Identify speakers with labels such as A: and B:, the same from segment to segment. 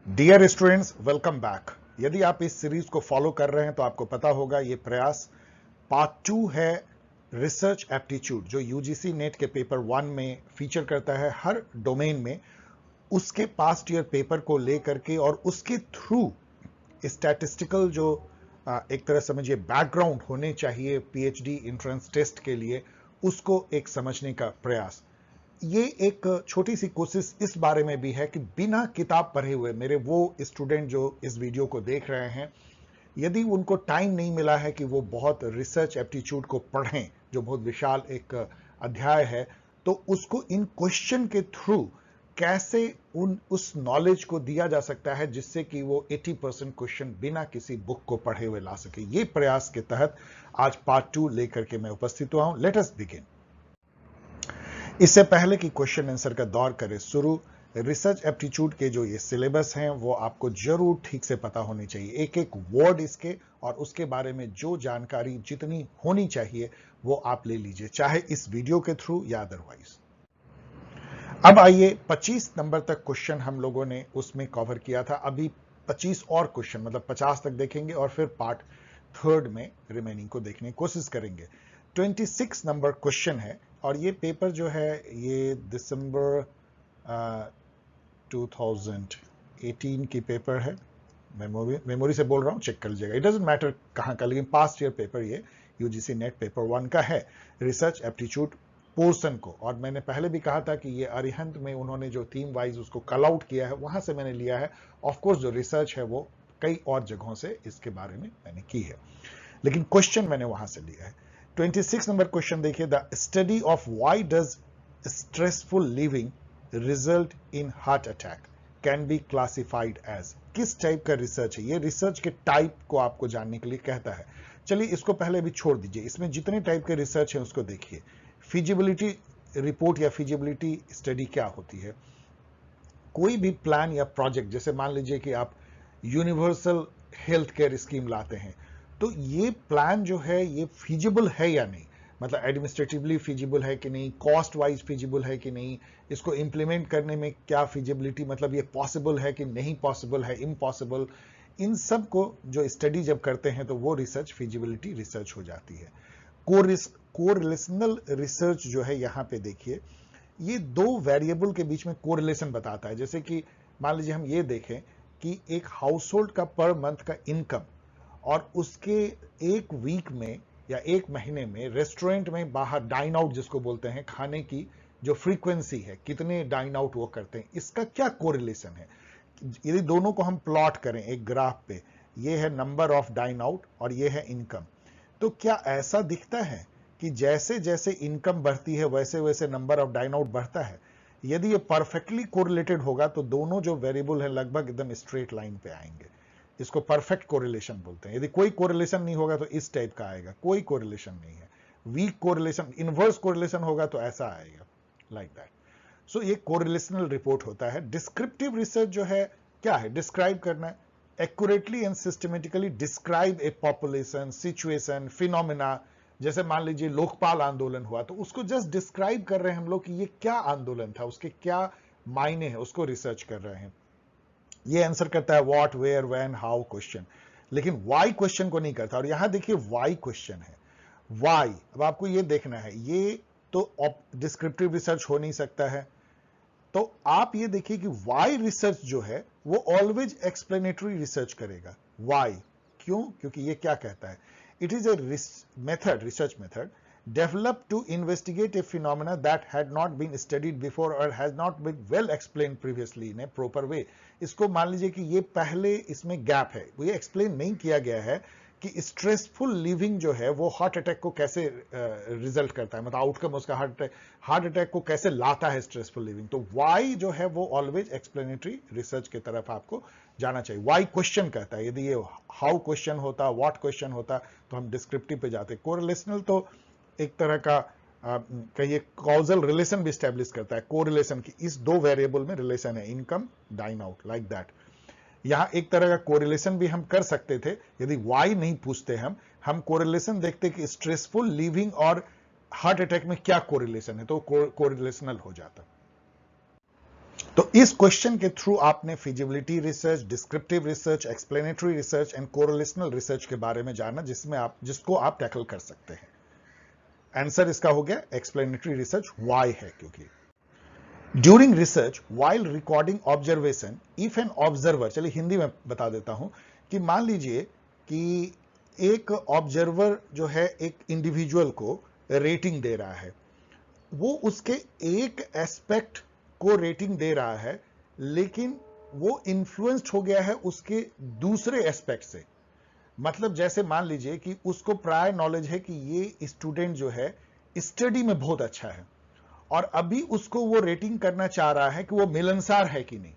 A: Dear students, welcome back. यदि आप इस सीरीज को फॉलो कर रहे हैं तो आपको पता होगा ये प्रयास पार्ट 2 है। रिसर्च एप्टीट्यूड जो यूजीसी नेट के पेपर 1 में फीचर करता है हर डोमेन में, उसके पास्ट ईयर पेपर को लेकर के और उसके थ्रू स्टैटिस्टिकल जो एक तरह समझिए बैकग्राउंड होने चाहिए पीएचडी एंट्रेंस टेस्ट के लिए, उसको एक समझने का प्रयास। ये एक छोटी सी कोशिश इस बारे में भी है कि बिना किताब पढ़े हुए मेरे वो स्टूडेंट जो इस वीडियो को देख रहे हैं, यदि उनको टाइम नहीं मिला है कि वो बहुत रिसर्च एप्टीट्यूड को पढ़ें जो बहुत विशाल एक अध्याय है, तो उसको इन क्वेश्चन के थ्रू कैसे उस नॉलेज को दिया जा सकता है जिससे कि वो 80% क्वेश्चन बिना किसी बुक को पढ़े हुए ला सके। ये प्रयास के तहत आज पार्ट 2 लेकर के मैं उपस्थित हुआ हूं। Let us begin. इससे पहले कि क्वेश्चन आंसर का दौर करें शुरू, रिसर्च एप्टीट्यूड के जो ये सिलेबस हैं वो आपको जरूर ठीक से पता होनी चाहिए, एक एक वर्ड इसके, और उसके बारे में जो जानकारी जितनी होनी चाहिए वो आप ले लीजिए, चाहे इस वीडियो के थ्रू या अदरवाइज। अब आइए 25 नंबर तक क्वेश्चन हम लोगों ने उसमें कवर किया था। अभी 25 और क्वेश्चन मतलब 50 तक देखेंगे और फिर पार्ट 3 में रिमेनिंग को देखने की कोशिश करेंगे। 26 नंबर क्वेश्चन है और ये पेपर जो है ये दिसंबर 2018 की पेपर है। मेमोरी से बोल रहा हूं, चेक कर लीजिएगा, इट डजंट मैटर कहां का, लेकिन पास्ट ईयर पेपर ये यूजीसी नेट पेपर 1 का है, रिसर्च एप्टीट्यूड पोर्शन को। और मैंने पहले भी कहा था कि ये अरिहंत में उन्होंने जो थीम वाइज उसको कल आउट किया है वहां से मैंने लिया है। ऑफ कोर्स जो रिसर्च है वो कई और जगहों से इसके बारे में मैंने की है, लेकिन क्वेश्चन मैंने वहां से लिया है। 26 नंबर क्वेश्चन देखिए, the study of why does stressful living result in heart attack can be classified as. किस टाइप का रिसर्च है ये? रिसर्च के टाइप को आपको जानने के लिए कहता है। चलिए इसको पहले भी छोड़ दीजिए, इसमें जितने टाइप के रिसर्च है उसको देखिए। फिजिबिलिटी रिपोर्ट या फिजिबिलिटी स्टडी क्या होती है? कोई भी प्लान या प्रोजेक्ट, जैसे मान लीजिए कि आप यूनिवर्सल हेल्थ केयर स्कीम लाते हैं, तो ये प्लान जो है ये फिजिबल है या नहीं, मतलब एडमिनिस्ट्रेटिवली फिजिबल है कि नहीं, कॉस्ट वाइज फिजिबल है कि नहीं, इसको इंप्लीमेंट करने में क्या फिजिबिलिटी, मतलब ये पॉसिबल है कि नहीं पॉसिबल है, इम्पॉसिबल, इन सब को जो स्टडी जब करते हैं तो वो रिसर्च फिजिबिलिटी रिसर्च हो जाती है। कोरिलेशनल रिसर्च जो है यहां पे देखिए, ये दो वेरिएबल के बीच में कोरिलेशन बताता है। जैसे कि मान लीजिए हम ये देखें कि एक हाउस होल्ड का पर मंथ का इनकम और उसके एक वीक में या एक महीने में रेस्टोरेंट में बाहर डाइन आउट जिसको बोलते हैं, खाने की जो फ्रीक्वेंसी है, कितने डाइन आउट वो करते हैं, इसका क्या कोरिलेशन है। यदि दोनों को हम प्लॉट करें एक ग्राफ पे, ये है नंबर ऑफ डाइन आउट और ये है इनकम, तो क्या ऐसा दिखता है कि जैसे जैसे इनकम बढ़ती है वैसे वैसे नंबर ऑफ डाइन आउट बढ़ता है? यदि ये परफेक्टली कोरिलेटेड होगा तो दोनों जो वेरिएबल है लगभग एकदम स्ट्रेट लाइन पे आएंगे, इसको परफेक्ट कोरिलेशन बोलते हैं। यदि कोई कोरिलेशन नहीं होगा तो इस टाइप का आएगा, कोई कोरिलेशन नहीं है, वीक कोरिलेशन, इनवर्स कोरिलेशन होगा तो ऐसा आएगा, लाइक दैट। सो ये कोरिलेशनल रिपोर्ट होता है। डिस्क्रिप्टिव रिसर्च जो है क्या है? डिस्क्राइब करना है, accurately and systematically describe A population, situation, phenomena. जैसे मान लीजिए लोकपाल आंदोलन हुआ तो उसको जस्ट डिस्क्राइब कर रहे हैं हम लोग कि ये क्या आंदोलन था, उसके क्या मायने हैं, उसको रिसर्च कर रहे हैं। ये आंसर करता है what, where, when, how question, लेकिन व्हाई क्वेश्चन को नहीं करता। और यहां देखिए व्हाई क्वेश्चन है, व्हाई। अब आपको ये देखना है, ये तो डिस्क्रिप्टिव रिसर्च हो नहीं सकता है, तो आप ये देखिए कि वाई रिसर्च जो है वो ऑलवेज एक्सप्लेनेटरी रिसर्च करेगा। वाई क्यों? क्योंकि ये क्या कहता है, it is a method, research method developed to investigate a phenomena that had not been studied before or has not been well explained previously in a proper way। इसको मान लीजिए कि ये पहले इसमें गैप है, वो ये एक्सप्लेन नहीं किया गया है कि स्ट्रेसफुल लिविंग जो है वो हार्ट अटैक को कैसे रिजल्ट करता है, मतलब आउटकम उसका हार्ट अटैक को कैसे लाता है स्ट्रेसफुल लिविंग। तो वाई जो है वो ऑलवेज एक्सप्लेनेटरी रिसर्च की तरफ आपको जाना चाहिए। वाई क्वेश्चन कहता है, यदि ये हाउ क्वेश्चन होता, व्हाट क्वेश्चन होता तो हम डिस्क्रिप्टिव पे जाते। कोरिलेशनल तो एक तरह का कहिए कॉजल रिलेशन भी स्टैब्लिश करता है, कोरिलेशन की इस दो वेरिएबल में रिलेशन है, income, dine out, like that. यहां एक तरह का कोरिलेशन भी हम कर सकते थे, यदि वाई नहीं पूछते हम कोरिलेशन देखते कि स्ट्रेसफुल लिविंग और हार्ट अटैक में क्या कोरिलेशन है, तो कोरिलेशनल हो जाता। तो इस क्वेश्चन के थ्रू आपने feasibility research, descriptive research, explanatory research and correlational research के बारे में जाना, जिसको आप टैकल कर सकते हैं। आंसर इसका हो गया एक्सप्लेनेटरी रिसर्च। वाई है क्योंकि during research while recording observation if an observer, चलिए हिंदी में बता देता हूं कि मान लीजिए कि एक ऑब्जर्वर जो है एक इंडिविजुअल को रेटिंग दे रहा है, वो उसके एक एस्पेक्ट को रेटिंग दे रहा है, लेकिन वो इन्फ्लुएंस्ड हो गया है उसके दूसरे एस्पेक्ट से। मतलब जैसे मान लीजिए कि उसको प्रायर नॉलेज है कि ये स्टूडेंट जो है स्टडी में बहुत अच्छा है, और अभी उसको वो रेटिंग करना चाह रहा है कि वो मिलनसार है कि नहीं,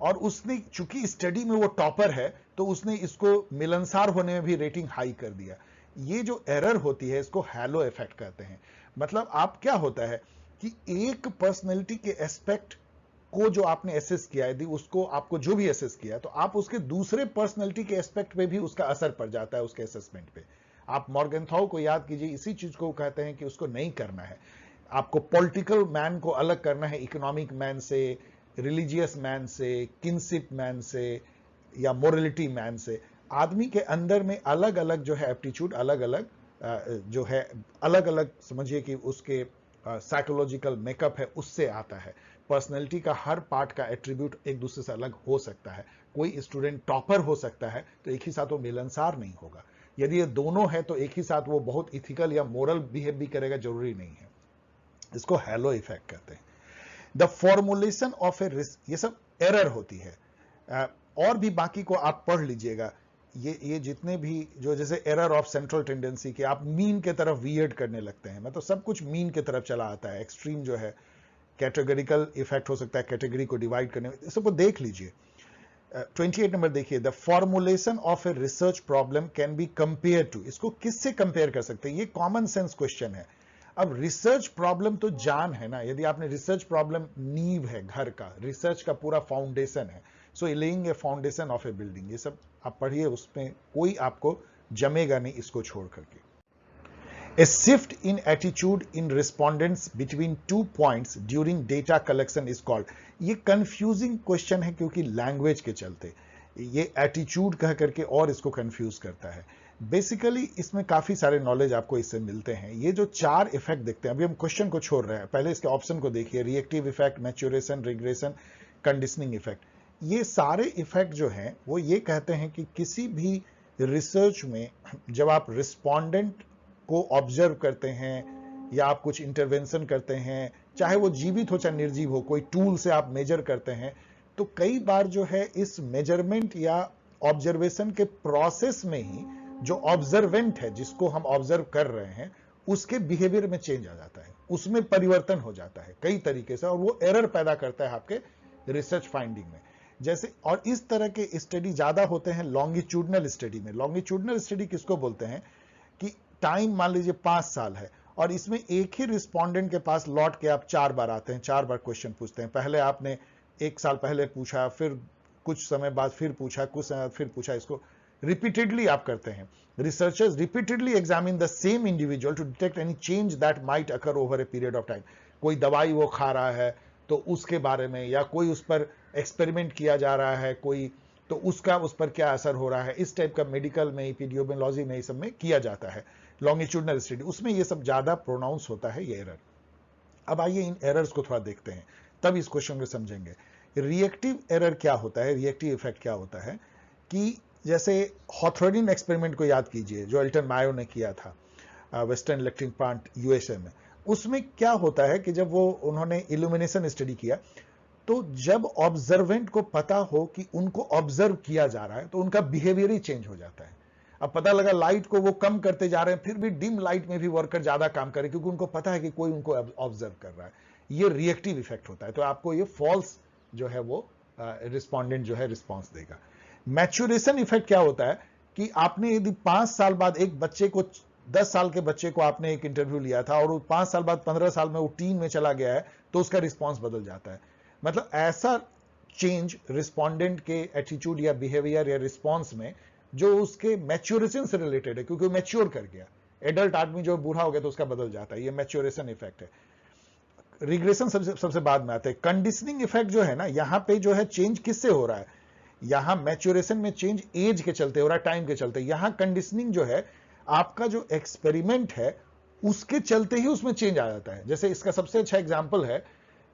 A: और उसने चूंकि स्टडी में वो टॉपर है तो उसने इसको मिलनसार होने में भी रेटिंग हाई कर दिया। ये जो एरर होती है इसको हैलो इफेक्ट कहते हैं। मतलब आप क्या होता है कि एक पर्सनैलिटी के एस्पेक्ट को जो आपने एसेस किया, यदि उसको आपको जो भी एसेस किया, तो आप उसके दूसरे पर्सनैलिटी के एस्पेक्ट पे भी उसका असर पड़ जाता है उसके असेसमेंट पे। आप मॉर्गनथाउ को याद कीजिए, इसी चीज को कहते हैं कि उसको नहीं करना है। आपको पॉलिटिकल मैन को अलग करना है इकोनॉमिक मैन से, रिलीजियस मैन से, किनशिप मैन से, या मोरलिटी मैन से। आदमी के अंदर में अलग अलग जो है एप्टीट्यूड, अलग अलग जो है, अलग अलग समझिए कि उसके साइकोलॉजिकल मेकअप है, उससे आता है। पर्सनैलिटी का हर पार्ट का एट्रीब्यूट एक दूसरे से अलग हो सकता है। कोई स्टूडेंट टॉपर हो सकता है तो एक ही साथ वो मिलनसार नहीं होगा। यदि ये दोनों है तो एक ही साथ वो बहुत इथिकल या मोरल बिहेव भी करेगा, जरूरी नहीं है। इसको हैलो इफेक्ट कहते हैं। The formulation of A risk, ये सब एरर होती है। और भी बाकी को आप पढ़ लीजिएगा। ये जितने भी जो, जैसे एरर ऑफ सेंट्रल टेंडेंसी कि आप मीन के तरफ वियर्ड करने लगते हैं, मतलब सब कुछ मीन के तरफ चला आता है। एक्सट्रीम जो है कैटेगरिकल इफेक्ट हो सकता है, कैटेगरी को डिवाइड करने में, सबको देख लीजिए। 28 नंबर देखिए, the formulation of a research problem can be compare to, इसको किससे कंपेयर कर सकते हैं? ये कॉमन सेंस क्वेश्चन है। अब रिसर्च प्रॉब्लम तो जान है ना, यदि आपने रिसर्च प्रॉब्लम नींव है घर का, रिसर्च का पूरा फाउंडेशन है। So laying a foundation of a building, ये सब आप पढ़िए, उसमें कोई आपको जमेगा नहीं इसको छोड़ करके। A shift in attitude in respondents between 2 points during data collection is called. ये कंफ्यूजिंग क्वेश्चन है क्योंकि लैंग्वेज के चलते ये एटीट्यूड कह करके और इसको कंफ्यूज करता है। बेसिकली इसमें काफी सारे नॉलेज आपको इससे मिलते हैं। ये जो 4 इफेक्ट देखते हैं, अभी हम क्वेश्चन को छोड़ रहे हैं, पहले इसके ऑप्शन को देखिए। Reactive effect, maturation, regression, conditioning effect. ये सारे इफेक्ट जो हैं वो ये कहते हैं कि किसी भी रिसर्च में जब आप रिस्पॉन्डेंट को ऑब्जर्व करते हैं या आप कुछ इंटरवेंशन करते हैं, चाहे वो जीवित हो चाहे निर्जीव हो, कोई टूल से आप मेजर करते हैं, तो कई बार जो है इस मेजरमेंट या ऑब्जर्वेशन के प्रोसेस में ही जो ऑब्जर्वेंट है, जिसको हम ऑब्जर्व कर रहे हैं, उसके बिहेवियर में चेंज आ जाता है, उसमें परिवर्तन हो जाता है कई तरीके से, और वो एरर पैदा करता है आपके रिसर्च फाइंडिंग में। जैसे, और इस तरह के स्टडी ज्यादा होते हैं लॉन्गिट्यूडनल स्टडी में। लॉन्गिट्यूडनल स्टडी किसको बोलते हैं कि टाइम मान लीजिए 5 साल है, और इसमें एक ही रिस्पोंडेंट के पास लौट के आप 4 बार आते हैं, 4 बार क्वेश्चन पूछते हैं। पहले आपने 1 साल पहले पूछा, फिर कुछ समय बाद फिर पूछा, कुछ समय बाद फिर पूछा, इसको रिपीटेडली आप करते हैं। Researchers repeatedly examine the same individual to detect any change that might occur over a period of time. कोई दवाई वो खा रहा है तो उसके बारे में, या कोई उस पर एक्सपेरिमेंट किया जा रहा है कोई, तो उसका उस पर क्या असर हो रहा है, इस टाइप का मेडिकल में, एपिडेमियोलॉजी में, इस सब में किया जाता है लॉन्गिट्यूडनल स्टडी। उसमें ये सब ज्यादा प्रोनाउंस होता है ये एरर। अब आइए इन एरर्स को थोड़ा देखते हैं, तब इस क्वेश्चन को समझेंगे। रिएक्टिव एरर क्या होता है, रिएक्टिव इफेक्ट क्या होता है कि जैसे हॉथरडिन एक्सपेरिमेंट को याद कीजिए जो एल्टन मायो ने किया था वेस्टर्न इलेक्ट्रिक प्लांट यूएसए में। उसमें क्या होता है कि जब वो उन्होंने इल्यूमिनेशन स्टडी किया, तो जब ऑब्जर्वेंट को पता हो कि उनको ऑब्जर्व किया जा रहा है तो उनका बिहेवियर ही चेंज हो जाता है। अब पता लगा लाइट को वो कम करते जा रहे हैं, फिर भी डिम लाइट में भी वर्कर ज्यादा काम करे, क्योंकि उनको पता है कि कोई उनको ऑब्जर्व कर रहा है। ये रिएक्टिव इफेक्ट होता है। तो आपको ये फॉल्स जो है वो रिस्पॉन्डेंट जो है रिस्पॉन्स देगा। मैच्योरेशन इफेक्ट क्या होता है कि आपने यदि 5 साल बाद एक बच्चे को, 10 साल के बच्चे को आपने एक इंटरव्यू लिया था, और 5 साल बाद 15 साल में वो टीन में चला गया है, तो उसका रिस्पॉन्स बदल जाता है। मतलब ऐसा चेंज रिस्पॉन्डेंट के एटीट्यूड या बिहेवियर या रिस्पॉन्स में जो उसके मैच्योरेशन से रिलेटेड है, क्योंकि वो मैच्योर कर गया। एडल्ट आदमी जो बूढ़ा हो गया तो उसका बदल जाता है, ये मैच्योरेशन इफेक्ट है। रिग्रेशन सबसे बाद में आता है। कंडीशनिंग इफेक्ट जो है ना, यहां पे जो है चेंज किससे हो रहा है, यहां मैच्योरेशन में चेंज एज के चलते हो रहा है, टाइम के चलते। यहां कंडीशनिंग जो है आपका जो एक्सपेरिमेंट है उसके चलते ही उसमें चेंज आ जाता है। जैसे इसका सबसे अच्छा एग्जांपल है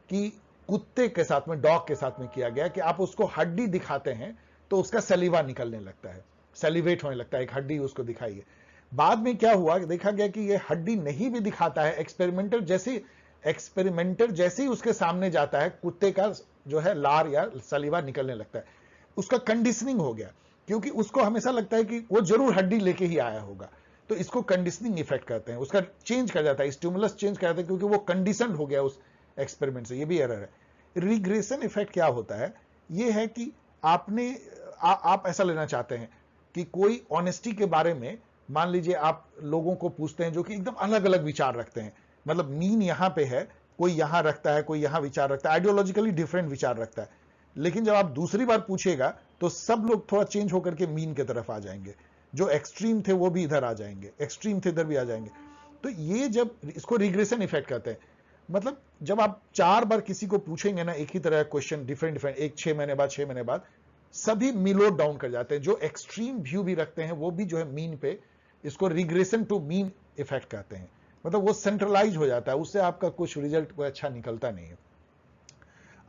A: कि कुत्ते के साथ में, डॉग के साथ में किया गया कि आप उसको हड्डी दिखाते हैं तो उसका सलीवा निकलने लगता है, सेलिवेट होने लगता है, एक हड्डी उसको दिखाइए। बाद में क्या हुआ, देखा गया कि ये हड्डी नहीं भी दिखाता है, एक्सपेरिमेंटर जैसे ही उसके सामने जाता है कुत्ते का जो है लार या सलीवा निकलने लगता है। उसका कंडीशनिंग हो गया, क्योंकि उसको हमेशा लगता है कि वो जरूर हड्डी लेके ही आया होगा। तो इसको कंडीशनिंग इफेक्ट कहते हैं, उसका चेंज कर जाता है, स्टिमुलस चेंज कर जाता है, क्योंकि वो कंडीशन हो गया उस एक्सपेरिमेंट से। ये भी एरर है। रिग्रेशन इफेक्ट क्या होता है, ये है कि आप ऐसा लेना चाहते हैं कि कोई ऑनेस्टी के बारे में, मान लीजिए आप लोगों को पूछते हैं जो कि एकदम अलग अलग विचार रखते हैं, मतलब मीन यहां पे है, कोई यहां रखता है, कोई यहां विचार रखता है, आइडियोलॉजिकली डिफरेंट विचार रखता है, लेकिन जब आप दूसरी बार पूछेगा तो सब लोग थोड़ा चेंज होकर के मीन की तरफ आ जाएंगे, जो एक्सट्रीम थे वो भी इधर आ जाएंगे, एक्सट्रीम थे इधर भी आ जाएंगे। तो ये जब, इसको रिग्रेशन इफेक्ट कहते हैं। मतलब जब आप 4 बार किसी को पूछेंगे ना एक ही तरह का क्वेश्चन, डिफरेंट, एक 6 महीने बाद, 6 महीने बाद सभी मिलो डाउन कर जाते हैं। जो एक्सट्रीम व्यू भी रखते हैं वो भी जो है मीन पे, इसको रिग्रेशन टू मीन इफेक्ट कहते हैं। मतलब वो सेंट्रलाइज हो जाता है, उससे आपका कुछ रिजल्ट कोई अच्छा निकलता नहीं है।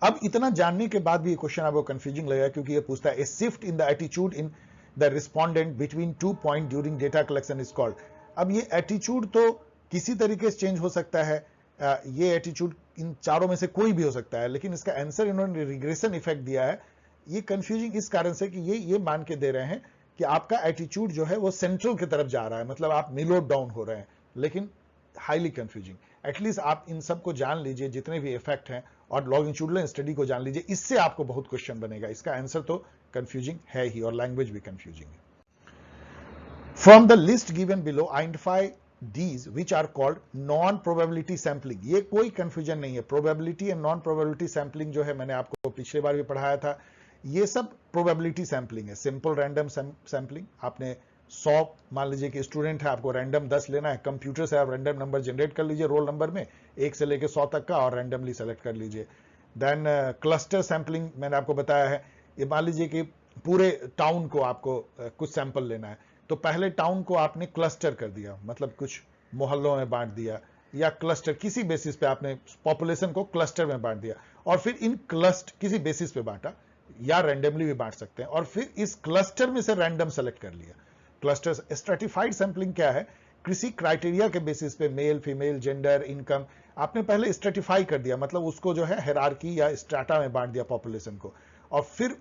A: अब इतना जानने के बाद भी ये क्वेश्चन आपको कंफ्यूजिंग लगेगा, क्योंकि ये पूछता है a shift in the attitude in the respondent between 2 point during data collection is called. अब ये एटीट्यूड तो किसी तरीके से चेंज हो सकता है, ये एटीट्यूड इन चारों में से कोई भी हो सकता है, लेकिन इसका आंसर इन्होंने रिग्रेशन इफेक्ट दिया है। ये कंफ्यूजिंग इस कारण से कि ये मान के दे रहे हैं कि आपका एटीट्यूड जो है वो सेंट्रल की तरफ जा रहा है, मतलब आप मिलोड डाउन हो रहे हैं, लेकिन हाईली कंफ्यूजिंग। एटलीस्ट आप इन सब को जान लीजिए, जितने भी इफेक्ट हैं, और लॉन्गिट्यूडनल स्टडी को जान लीजिए, इससे आपको बहुत क्वेश्चन बनेगा। इसका आंसर तो कंफ्यूजिंग है ही, और लैंग्वेज भी कंफ्यूजिंग है। From the list given below identify these which are called non probability sampling। ये कोई कंफ्यूजन नहीं है। Probability and non probability sampling जो है, मैंने आपको पिछले बार भी पढ़ाया था, ये सब प्रोबेबिलिटी सैंपलिंग है। सिंपल रैंडम सैंपलिंग, आपने 100 मान लीजिए कि स्टूडेंट है, आपको रैंडम 10 लेना है, कंप्यूटर से आप रैंडम नंबर जनरेट कर लीजिए रोल नंबर में 1 से लेकर 100 तक का, और रैंडमली सेलेक्ट कर लीजिए। देन क्लस्टर सैंपलिंग मैंने आपको बताया है। ये मान लीजिए कि पूरे टाउन को आपको कुछ सैंपल लेना है, तो पहले टाउन को आपने क्लस्टर कर दिया, मतलब कुछ मोहल्लों में बांट दिया, या क्लस्टर किसी बेसिस पे आपने पॉपुलेशन को क्लस्टर में बांट दिया, और फिर इन क्लस्टर किसी बेसिस पे बांटा, या रैंडमली भी बांट सकते हैं, और फिर इस क्लस्टर में से रैंडम सेलेक्ट कर लिया। क्लस्टर स्ट्रेटिफाइड सैंपलिंग क्या है, किसी क्राइटेरिया के बेसिस पे, मेल, फीमेल, जेंडर, इनकम, आपने पहले स्ट्रेटिफाई कर दिया, मतलब उसको जो है हायरार्की या स्ट्राटा में बांट दिया पॉपुलेशन को, और फिर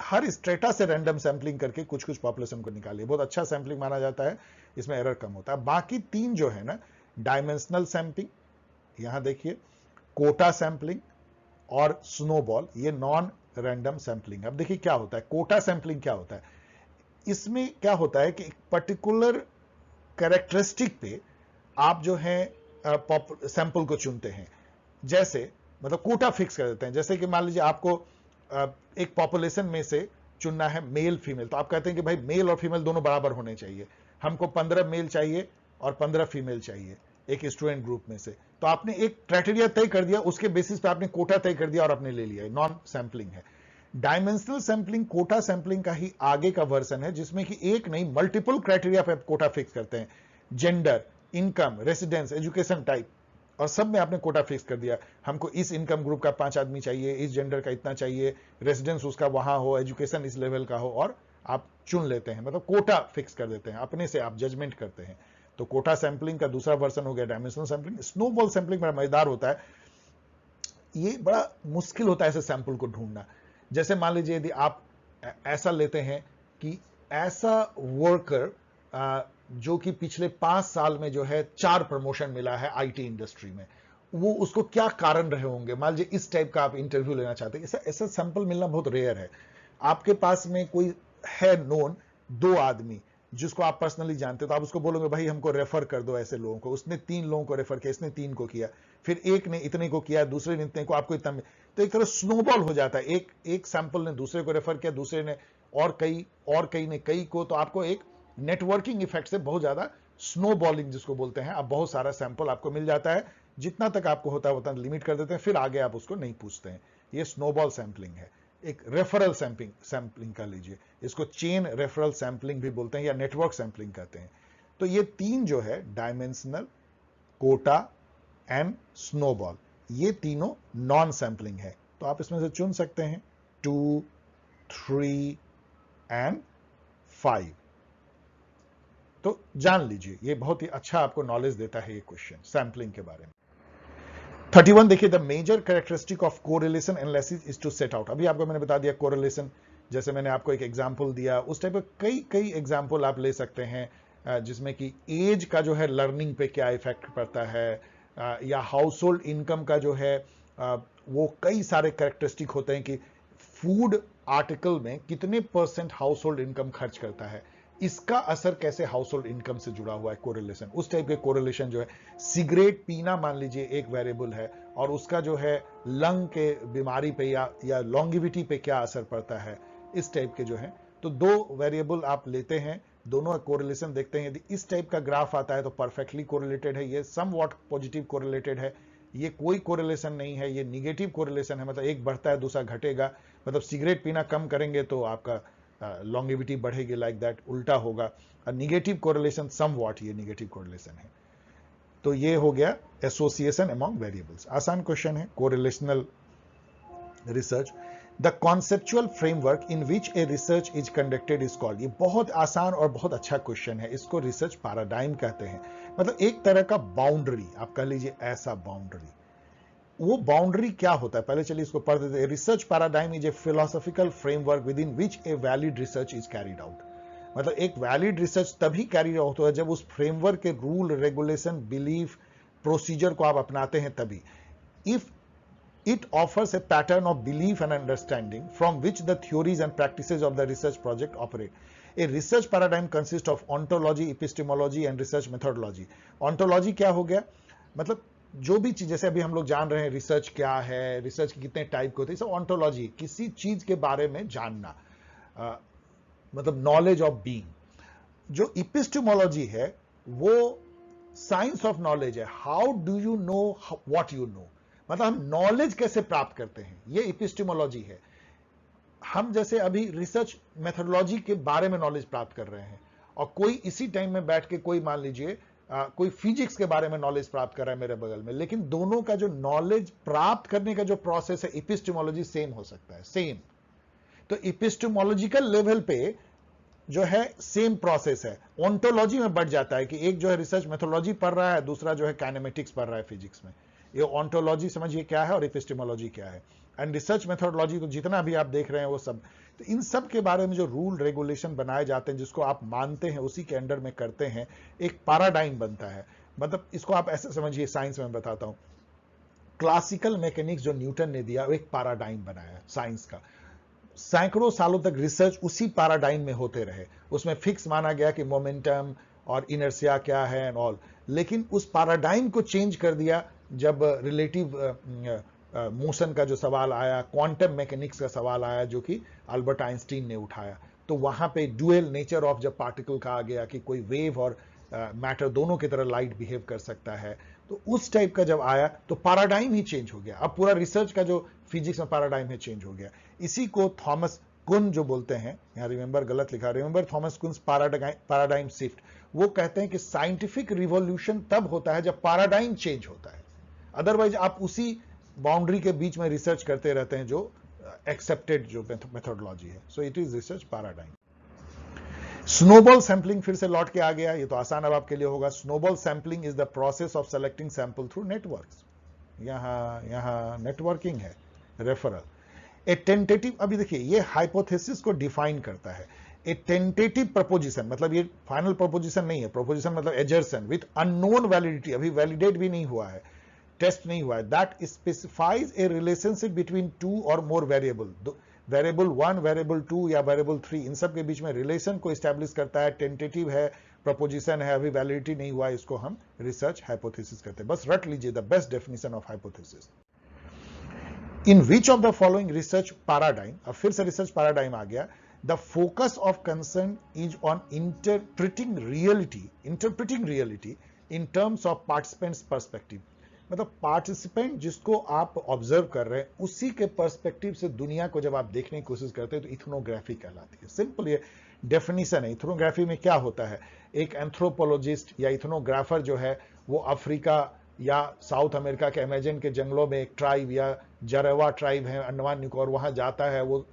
A: हर स्ट्रेटा से रैंडम सैंपलिंग करके कुछ कुछ पॉपुलेशन को निकालिए। बहुत अच्छा सैंपलिंग माना जाता है, इसमें एरर कम होता है। बाकी 3 जो है ना, डायमेंशनल सैंपलिंग, यहां देखिए, कोटा सैंपलिंग और स्नोबॉल, ये नॉन रैंडम सैंपलिंग। अब देखिए क्या होता है, कोटा सैंपलिंग क्या होता है, इसमें क्या होता है कि एक पर्टिकुलर कैरेक्टरिस्टिक पे आप जो है सैंपल को चुनते हैं। जैसे मतलब कोटा फिक्स कर देते हैं, जैसे कि मान लीजिए आपको एक पॉपुलेशन में से चुनना है मेल फीमेल, तो आप कहते हैं कि भाई मेल और फीमेल दोनों बराबर होने चाहिए, हमको 15 मेल चाहिए और 15 फीमेल चाहिए एक स्टूडेंट ग्रुप में से। तो आपने एक क्राइटेरिया तय कर दिया, उसके बेसिस पे आपने कोटा तय कर दिया और आपने ले लिया, नॉन सैंपलिंग है। डायमेंशनल सैंपलिंग कोटा सैंपलिंग का ही आगे का वर्जन है, जिसमें कि एक नहीं मल्टीपल क्राइटेरिया पे कोटा फिक्स करते हैं, gender, income, residence, education type, और सब में आपने कोटा फिक्स कर दिया। हमको इस इनकम ग्रुप का 5 आदमी चाहिए, इस जेंडर का इतना चाहिए, रेसिडेंस उसका वहां हो, एजुकेशन इस लेवल का हो, और आप चुन लेते हैं, मतलब कोटा फिक्स कर देते हैं, अपने से आप जजमेंट करते हैं। तो कोटा सैंपलिंग का दूसरा वर्जन हो गया डायमेंशनल सैंपलिंग। स्नोबॉल सैंपलिंग बड़ा मजेदार होता है, ये बड़ा मुश्किल होता है ऐसे सैंपल को ढूंढना। जैसे मान लीजिए यदि आप ऐसा लेते हैं कि ऐसा वर्कर जो कि पिछले 5 साल में जो है 4 प्रमोशन मिला है आईटी इंडस्ट्री में, वो उसको क्या कारण रहे होंगे, मान लीजिए इस टाइप का आप इंटरव्यू लेना चाहते हैं। ऐसा सैंपल मिलना बहुत रेयर है। आपके पास में कोई है नोन 2 आदमी जिसको आप पर्सनली जानते हो, तो आप उसको बोलोगे भाई हमको रेफर कर दो ऐसे लोगों को, उसने 3 लोगों को रेफर किया, इसने 3 को किया, फिर एक ने इतने को किया, दूसरे ने इतने को, आपको इतना, तो एक तरह स्नोबॉल हो जाता है। एक सैंपल ने दूसरे को रेफर किया, दूसरे ने और कई ने कई को, तो आपको एक नेटवर्किंग इफेक्ट से बहुत ज्यादा स्नोबॉलिंग जिसको बोलते हैं, अब बहुत सारा सैंपल आपको मिल जाता है, जितना तक आपको होता है उतना लिमिट कर देते हैं, फिर आगे आप उसको नहीं पूछते हैं। ये स्नोबॉल सैंपलिंग है। एक रेफरल सैंपलिंग कर लीजिए, इसको चेन रेफरल सैंपलिंग भी बोलते हैं या नेटवर्क सैंपलिंग कहते हैं। तो ये तीन जो है, डायमेंशनल, कोटा एंड स्नोबॉल, ये तीनों नॉन सैंपलिंग है। तो आप इसमें से चुन सकते हैं 2, 3 एंड 5। तो जान लीजिए, ये बहुत ही अच्छा आपको नॉलेज देता है ये क्वेश्चन सैंपलिंग के बारे में। 31 देखिए, the major characteristic of correlation analysis is to set out. अभी आपको मैंने बता दिया कोरिलेशन, जैसे मैंने आपको एक एग्जांपल दिया, उस टाइप के कई एग्जांपल आप ले सकते हैं, जिसमें कि एज का जो है लर्निंग पे क्या इफेक्ट पड़ता है, या हाउस होल्ड इनकम का जो है वो कई सारे कैरेक्टरिस्टिक होते हैं कि फूड आर्टिकल में कितने % हाउस होल्ड इनकम खर्च करता है, इसका असर कैसे हाउस होल्ड इनकम से जुड़ा हुआ है कोरिलेशन। उस टाइप के कोरिलेशन जो है, सिगरेट पीना मान लीजिए एक वेरिएबल है, और उसका जो है लंग के बीमारी पे या लॉन्गिविटी पे क्या असर पड़ता है, इस टाइप के जो है। तो 2 वेरिएबल आप लेते हैं, दोनों कोरिलेशन देखते हैं। यदि इस टाइप का ग्राफ आता है तो परफेक्टली कोरिलेटेड है, ये समवॉट पॉजिटिव कोरिलेटेड है। ये कोई कोरिलेशन नहीं है, ये निगेटिव कोरिलेशन है, मतलब एक बढ़ता है दूसरा घटेगा। मतलब सिगरेट पीना कम करेंगे तो आपका लॉन्गिविटी बढ़ेगी, लाइक दैट, उल्टा होगा। निगेटिव कोरिलेशन समवॉट, ये निगेटिव कोरिलेशन है। तो ये हो गया एसोसिएशन अमॉन्ग वेरिएबल्स। आसान क्वेश्चन है, correlational research. The conceptual framework in which a research is conducted is called. ये बहुत आसान और बहुत अच्छा क्वेश्चन है, इसको रिसर्च पैराडाइम कहते हैं। मतलब एक तरह का बाउंड्री, आप कह लीजिए ऐसा बाउंड्री। वो बाउंड्री क्या होता है, पहले चलिए इसको पढ़ देते हैं। Research paradigm is a philosophical framework with in which a valid research is carried out. मतलब एक वैलिड रिसर्च तभी कैरी आउट होता है जब उस फ्रेमवर्क के रूल, रेगुलेशन, बिलीफ, प्रोसीजर को आप अपनाते हैं तभी। If it offers a pattern of belief and understanding from which the theories and practices of the research project operate. A research paradigm consists of ontology, epistemology and research methodology. Ontology क्या हो गया, मतलब जो भी चीज, जैसे अभी हम लोग जान रहे हैं रिसर्च क्या है, रिसर्च के कितने टाइप के होते हैं, सब ऑन्टोलॉजी, किसी चीज के बारे में जानना, मतलब नॉलेज ऑफ बीइंग। जो इपिस्टेमोलॉजी है वो साइंस ऑफ नॉलेज है, how do you know what you know, मतलब हम नॉलेज कैसे प्राप्त करते हैं, ये इपिस्टेमोलॉजी है। हम जैसे अभी रिसर्च मेथोडोलॉजी के बारे में नॉलेज प्राप्त कर रहे हैं, और कोई इसी टाइम में बैठ के कोई मान लीजिए कोई फिजिक्स के बारे में नॉलेज प्राप्त कर रहा है मेरे बगल में, लेकिन दोनों का जो नॉलेज प्राप्त करने का जो प्रोसेस है, इपिस्टेमोलॉजी सेम हो सकता है, सेम। तो इपिस्टेमोलॉजिकल लेवल पे जो है सेम प्रोसेस है। ओंटोलॉजी में बढ़ जाता है कि एक जो है रिसर्च मेथोडोलॉजी पढ़ रहा है, दूसरा जो है काइनेमेटिक्स पढ़ रहा है फिजिक्स में। ये ऑन्टोलॉजी समझिए क्या है और एपिस्टेमोलॉजी क्या है। एंड रिसर्च मेथोडोलॉजी तो जितना भी आप देख रहे हैं वो सब, तो इन सब के बारे में जो रूल रेगुलेशन बनाए जाते हैं, जिसको आप मानते हैं, उसी के अंडर में करते हैं, एक पैराडाइम बनता है। मतलब इसको आप ऐसे समझिए, साइंस में बताता हूं, क्लासिकल मैकेनिक्स जो न्यूटन ने दिया, वो एक पैराडाइम बनाया साइंस का। सैकड़ों सालों तक रिसर्च उसी पैराडाइम में होते रहे, उसमें फिक्स माना गया कि मोमेंटम और इनर्शिया क्या है एंड ऑल। लेकिन उस पैराडाइम को चेंज कर दिया जब रिलेटिव मोशन का जो सवाल आया, क्वांटम मैकेनिक्स का सवाल आया, जो कि अल्बर्ट आइंस्टीन ने उठाया। तो वहां पे ड्यूअल नेचर ऑफ जब पार्टिकल का आ गया कि कोई वेव और मैटर दोनों की तरह लाइट बिहेव कर सकता है, तो उस टाइप का जब आया तो पैराडाइम ही चेंज हो गया। अब पूरा रिसर्च का जो फिजिक्स में पैराडाइम है चेंज हो गया। इसी को थॉमस कुन जो बोलते हैं, यहां रिमेंबर गलत लिखा, रिमेंबर थॉमस कुन पैराडाइम शिफ्ट। वो कहते हैं कि साइंटिफिक रिवॉल्यूशन तब होता है जब पैराडाइम चेंज होता है, अदरवाइज आप उसी बाउंड्री के बीच में रिसर्च करते रहते हैं जो एक्सेप्टेड जो मेथोडोलॉजी है। So it is research paradigm. Snowball sampling फिर से लौट के आ गया, ये तो आसान अब आपके लिए होगा। Snowball sampling is the process of selecting sample through networks. यहां नेटवर्किंग है, रेफरल। ए टेंटेटिव, अभी देखिए ये हाइपोथेसिस को डिफाइन करता है। ए टेंटेटिव प्रपोजिशन, मतलब ये फाइनल प्रपोजिशन नहीं है, प्रपोजिशन मतलब एजर्सन विथ अननोन वैलिडिटी, अभी वैलिडेट भी नहीं हुआ है, टेस्ट नहीं हुआ है, that specifies A relationship between two और मोर वेरिएबल, वेरिएबल 1, वेरिएबल 2 या वेरिएबल 3, इन सब के बीच में रिलेशन को एस्टैब्लिश करता है। टेंटेटिव है, प्रपोजिशन है, अभी वैलिडिटी नहीं हुआ है, इसको हम रिसर्च हाइपोथेसिस कहते हैं। बस रट लीजिए the best definition of hypothesis. In which of the following research paradigm, अब फिर से रिसर्च पैराडाइम आ गया, the focus of concern is on interpreting reality in terms of participants perspective. मतलब पार्टिसिपेंट जिसको आप ऑब्जर्व कर रहे हैं उसी के पर्सपेक्टिव से दुनिया को जब आप देखने की कोशिश करते हैं तो इथनोग्राफी कहलाती है। सिंपल ये डेफिनेशन है। इथनोग्राफी में क्या होता है, एक एंथ्रोपोलॉजिस्ट या इथनोग्राफर जो है वो अफ्रीका या साउथ अमेरिका के अमेजन के जंगलों में एक ट्राइब या जरेवा ट्राइब है अंडमान निकोबार, वहां जाता है, वो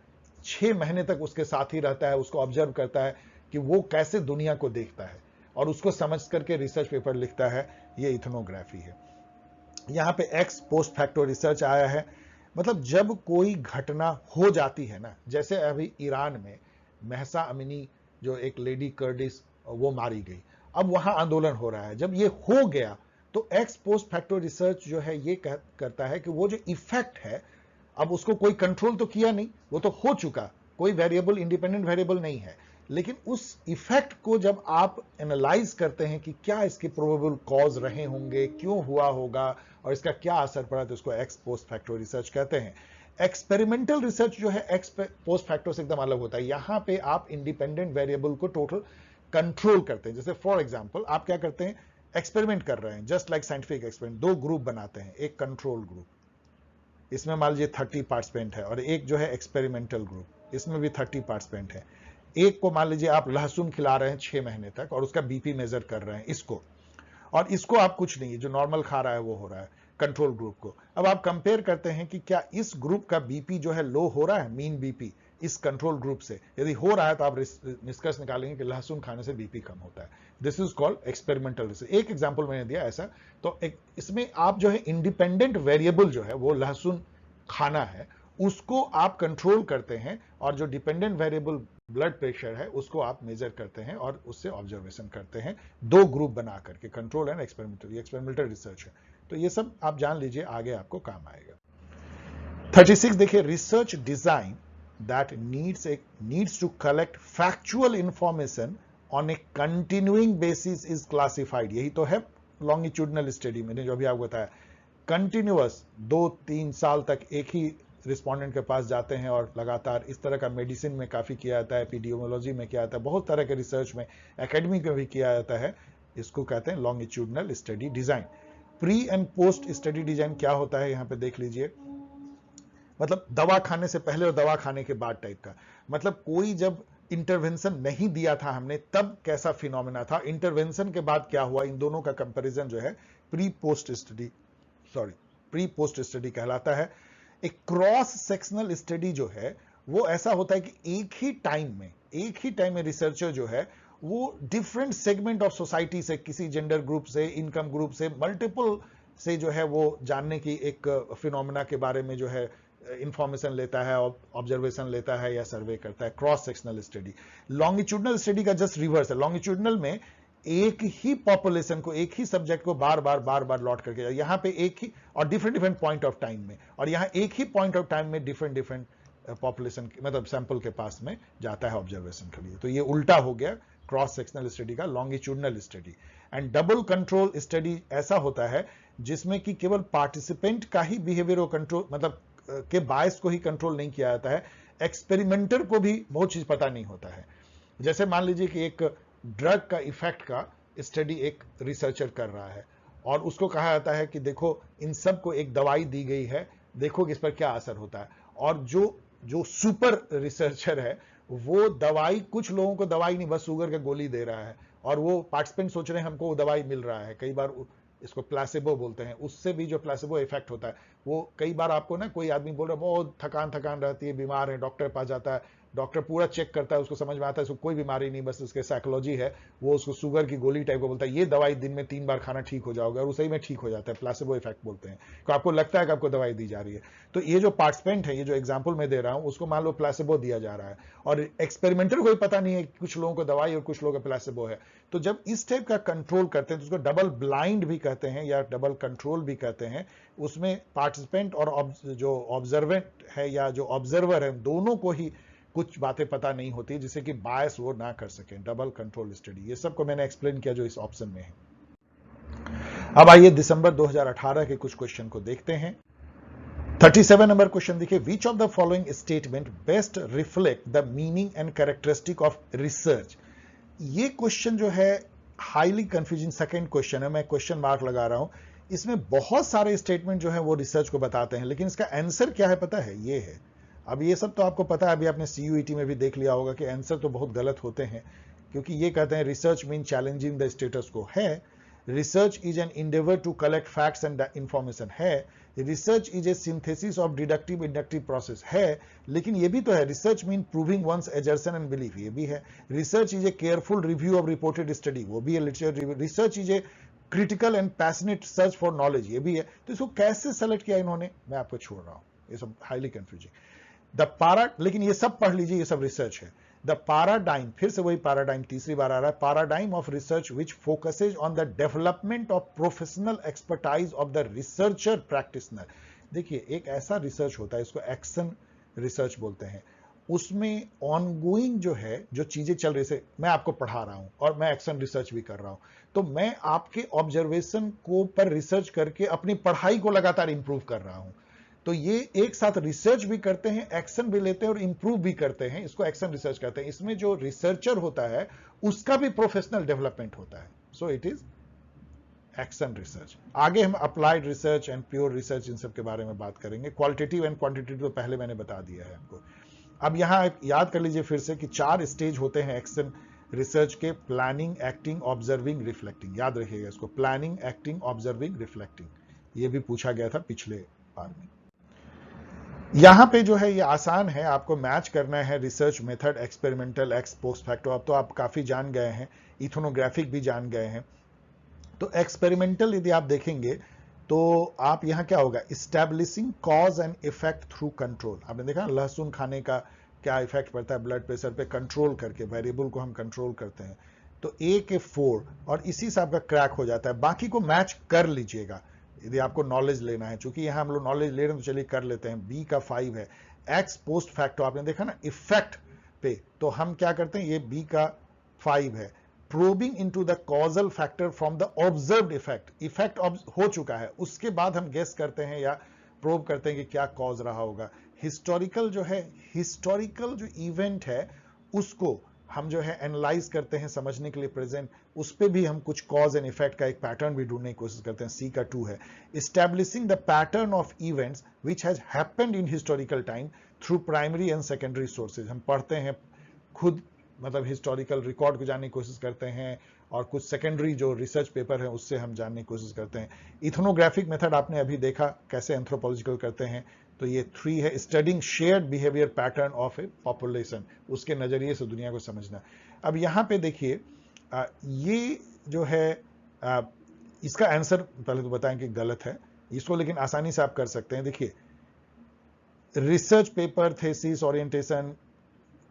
A: 6 महीने तक उसके साथ ही रहता है, उसको ऑब्जर्व करता है कि वो कैसे दुनिया को देखता है और उसको समझ करके रिसर्च पेपर लिखता है। ये इथनोग्राफी है। यहां पे एक्स पोस्ट फैक्टो रिसर्च आया है, मतलब जब कोई घटना हो जाती है ना, जैसे अभी ईरान में महसा अमीनी जो एक लेडी कर्डिस वो मारी गई, अब वहां आंदोलन हो रहा है। जब ये हो गया तो एक्स पोस्ट फैक्टो रिसर्च जो है ये करता है कि वो जो इफेक्ट है, अब उसको कोई कंट्रोल तो किया नहीं, वो तो हो चुका, कोई वेरिएबल इंडिपेंडेंट वेरिएबल नहीं है, लेकिन उस इफेक्ट को जब आप एनालाइज करते हैं कि क्या इसके प्रोबेबल कॉज रहे होंगे, क्यों हुआ होगा और इसका क्या असर पड़ा, तो उसको एक्स पोस्ट फैक्टो रिसर्च कहते हैं। एक्सपेरिमेंटल रिसर्च जो है एक्स पोस्ट फैक्टो से एकदम अलग होता है। यहां पे आप इंडिपेंडेंट वेरिएबल को टोटल कंट्रोल करते हैं। जैसे फॉर एग्जांपल आप क्या करते हैं, एक्सपेरिमेंट कर रहे हैं, just like scientific experiment, 2 group बनाते हैं, एक कंट्रोल ग्रुप, इसमें मान लीजिए 30 पार्टिसिपेंट है, और एक जो है एक्सपेरिमेंटल ग्रुप, इसमें भी 30 पार्टिसिपेंट है। एक को मान लीजिए आप लहसुन खिला रहे हैं 6 महीने तक और उसका बीपी मेजर कर रहे हैं इसको, और इसको आप कुछ नहीं, जो नॉर्मल खा रहा है वो हो रहा है कंट्रोल ग्रुप को। अब आप कंपेयर करते हैं कि क्या इस ग्रुप का बीपी जो है लो हो रहा है, मीन बीपी इस कंट्रोल ग्रुप से, यदि हो रहा है तो आप निष्कर्ष निकालेंगे कि लहसुन खाने से बीपी कम होता है। This is called experimental research. एक एग्जांपल मैंने दिया ऐसा, तो इसमें आप जो है इंडिपेंडेंट वेरिएबल जो है वो लहसुन खाना है, उसको आप कंट्रोल करते हैं, और जो डिपेंडेंट वेरिएबल ब्लड प्रेशर है उसको आप मेजर करते हैं और उससे ऑब्जर्वेशन करते हैं, 2 ग्रुप बना करके, कंट्रोल एंड एक्सपेरिमेंटल। ये एक्सपेरिमेंटल रिसर्च है। तो ये सब आप जान लीजिए, आगे आपको काम आएगा। 36 देखिए, research design that needs to collect factual information on a continuing basis is classified. यही तो है लॉन्गिट्यूडनल स्टडी, मैंने जो अभी आपको बताया, कंटिन्यूअस 2-3 साल तक एक ही रिस्पोंडेंट के पास जाते हैं और लगातार, इस तरह का मेडिसिन में काफी किया जाता है, एपिडेमियोलॉजी में किया जाता है, बहुत तरह के रिसर्च में, एकेडमिक में भी किया जाता है। इसको कहते हैं longitudinal study design. Pre and post study design क्या होता है, यहां पे देख लीजिए, मतलब दवा खाने से पहले और दवा खाने के बाद टाइप का, मतलब कोई जब इंटरवेंशन नहीं दिया था हमने तब कैसा फिनोमेना था, इंटरवेंशन के बाद क्या हुआ, इन दोनों का कंपैरिजन जो है प्री पोस्ट स्टडी कहलाता है। एक क्रॉस सेक्शनल स्टडी जो है वो ऐसा होता है कि एक ही टाइम में रिसर्चर जो है वो डिफरेंट सेगमेंट ऑफ सोसाइटी से, किसी जेंडर ग्रुप से, इनकम ग्रुप से, मल्टीपल से जो है वो जानने की एक फिनोमेना के बारे में जो है इंफॉर्मेशन लेता है, ऑब्जर्वेशन लेता है या सर्वे करता है, cross sectional study. Longitudinal study का जस्ट रिवर्स है। लॉन्गिट्यूडनल में एक ही पॉपुलेशन को, एक ही सब्जेक्ट को बार बार लौट करके, यहां पे एक ही और डिफरेंट पॉइंट ऑफ टाइम में, और यहां एक ही पॉइंट ऑफ टाइम में डिफरेंट पॉपुलेशन मतलब सैंपल के पास में जाता है ऑब्जर्वेशन के लिए। तो ये उल्टा हो गया क्रॉस सेक्शनल स्टडी का, longitudinal study. And double control study ऐसा होता है जिसमें कि केवल पार्टिसिपेंट का ही बिहेवियर को कंट्रोल, मतलब के बायस को ही कंट्रोल नहीं किया जाता है, एक्सपेरिमेंटर को भी बहुत चीज पता नहीं होता है। जैसे मान लीजिए कि एक ड्रग का इफेक्ट का स्टडी एक रिसर्चर कर रहा है और उसको कहा जाता है कि देखो इन सब को एक दवाई दी गई है, देखो कि इस पर क्या असर होता है, और जो सुपर रिसर्चर है वो दवाई, कुछ लोगों को दवाई नहीं, बस शुगर का गोली दे रहा है, और वो पार्टिसिपेंट सोच रहे हैं हमको वो दवाई मिल रहा है, कई बार इसको प्लेसिबो बोलते हैं, उससे भी जो प्लेसिबो इफेक्ट होता है वो, कई बार आपको ना कोई आदमी बोल रहा है बहुत थकान रहती है, बीमार है, डॉक्टर पास जाता है, डॉक्टर पूरा चेक करता है, उसको समझ में आता है इसको कोई बीमारी नहीं, बस उसके साइकोलॉजी है, वो उसको शुगर की गोली टाइप को बोलता है, ये दवाई दिन में 3 बार खाना ठीक हो जाओगे, और सही में ठीक हो जाता है, प्लेसिबो इफेक्ट बोलते हैं। तो आपको लगता है कि आपको दवाई दी जा रही है। तो ये जो पार्टिसिपेंट है, ये जो एग्जाम्पल मैं दे रहा हूं, उसको मान लो प्लेसिबो दिया जा रहा है, और एक्सपेरिमेंटर को पता नहीं है, कुछ लोगों को दवाई और कुछ लोगों को प्लेसिबो है। तो जब इस टाइप का कंट्रोल करते हैं तो उसको डबल ब्लाइंड भी कहते हैं या डबल कंट्रोल भी कहते हैं। उसमें पार्टिसिपेंट और जो ऑब्जर्वेंट है या जो ऑब्जर्वर है, दोनों को ही कुछ बातें पता नहीं होती जिससे कि बायस वो ना कर सके। डबल कंट्रोल स्टडी, ये सब को मैंने एक्सप्लेन किया जो इस ऑप्शन में है। अब आइए दिसंबर 2018 के कुछ क्वेश्चन को देखते हैं। 37 नंबर क्वेश्चन देखिए, which of the following statement best reflect the meaning and characteristic of research. ये क्वेश्चन जो है हाईली कंफ्यूजिंग सेकंड क्वेश्चन है, मैं क्वेश्चन मार्क लगा रहा हूं। इसमें बहुत सारे स्टेटमेंट जो है वो रिसर्च को बताते हैं, लेकिन इसका आंसर क्या है पता है, ये है। अब ये सब तो आपको पता है, अभी आपने CUET में भी देख लिया होगा कि आंसर तो बहुत गलत होते हैं, क्योंकि ये कहते हैं research mean challenging the status quo, है research is an endeavour to collect facts and information, है research is a synthesis of deductive inductive process, है लेकिन ये भी तो है research mean proving one's assertion and belief, ये भी है research is a careful review of reported study, वो भी है literature review, research is a critical and passionate search for knowledge, ये भी है। तो इसको कैसे सेलेक्ट किया इन्होंने, मैं आपको छोड़ रहा हूं, ये सब हाईली कंफ्यूजिंग। द पारा, लेकिन ये सब पढ़ लीजिए, ये सब रिसर्च है। द पैराडाइम, फिर से वही पैराडाइम तीसरी बार आ रहा है, paradigm of research which focuses on the development of professional expertise of the researcher practitioner. देखिए एक ऐसा रिसर्च होता है, इसको एक्शन रिसर्च बोलते हैं, उसमें ऑनगोइंग जो है, जो चीजें चल रही है, मैं आपको पढ़ा रहा हूं और मैं एक्शन रिसर्च भी कर रहा हूं, तो मैं आपके ऑब्जर्वेशन को पर रिसर्च करके अपनी पढ़ाई को लगातार इंप्रूव कर रहा हूं। तो ये एक साथ रिसर्च भी करते हैं, एक्शन भी लेते हैं और इंप्रूव भी करते हैं, इसको एक्शन रिसर्च कहते हैं। इसमें जो रिसर्चर होता है उसका भी प्रोफेशनल डेवलपमेंट होता है, so it is action research. आगे हम applied research and pure research इन सब के बारे में बात करेंगे। क्वालिटेटिव एंड क्वांटिटेटिव तो पहले मैंने बता दिया है आपको। अब यहां याद कर लीजिए फिर से कि 4 स्टेज होते हैं एक्शन रिसर्च के, प्लानिंग, एक्टिंग, ऑब्जर्विंग, रिफ्लेक्टिंग। याद रखिएगा इसको, प्लानिंग, एक्टिंग, ऑब्जर्विंग, रिफ्लेक्टिंग, ये भी पूछा गया था पिछले बार में। यहां पे जो है ये आसान है, आपको मैच करना है research method, experimental, x post facto, अब तो आप काफी जान गए हैं, इथोनोग्राफिक भी जान गए हैं। तो एक्सपेरिमेंटल यदि आप देखेंगे तो आप यहां क्या होगा, establishing cause and effect through control. आपने देखा लहसुन खाने का क्या इफेक्ट पड़ता है ब्लड प्रेशर पे, कंट्रोल करके, वेरिएबल को हम कंट्रोल करते हैं। तो ए के 4 और इसी से आपका क्रैक हो जाता है। बाकी को मैच कर लीजिएगा यदि आपको नॉलेज लेना है, चूंकि यहां हम लोग नॉलेज ले रहे हैं तो चलिए कर लेते हैं। बी का 5 है, एक्स पोस्ट फैक्टो, आपने देखा ना इफेक्ट पे, तो हम क्या करते हैं, ये बी का 5 है, probing into the causal factor from the observed effect, effect हो चुका है उसके बाद हम गेस करते हैं या प्रोब करते हैं कि क्या कॉज रहा होगा। हिस्टोरिकल जो है, हिस्टोरिकल जो इवेंट है उसको हम जो है एनालाइज करते हैं समझने के लिए प्रेजेंट, उस पे भी हम कुछ कॉज एंड इफेक्ट का एक पैटर्न भी ढूंढने की कोशिश करते हैं। सी का 2 है, establishing the pattern of events which has happened in historical time through primary and secondary sources. हम पढ़ते हैं खुद, मतलब हिस्टोरिकल रिकॉर्ड को जानने की कोशिश करते हैं और कुछ सेकेंडरी जो रिसर्च पेपर है उससे हम जानने की कोशिश करते हैं। इथोनोग्राफिक मेथड आपने अभी देखा कैसे एंथ्रोपोलॉजिकल करते हैं, तो ये 3 है, studying shared behaviour pattern of A population, उसके नजरिए से दुनिया को समझना। अब यहां पे देखिए ये जो है इसका आंसर पहले तो बताएं कि गलत है इसको, लेकिन आसानी से आप कर सकते हैं। देखिए research paper, thesis, orientation,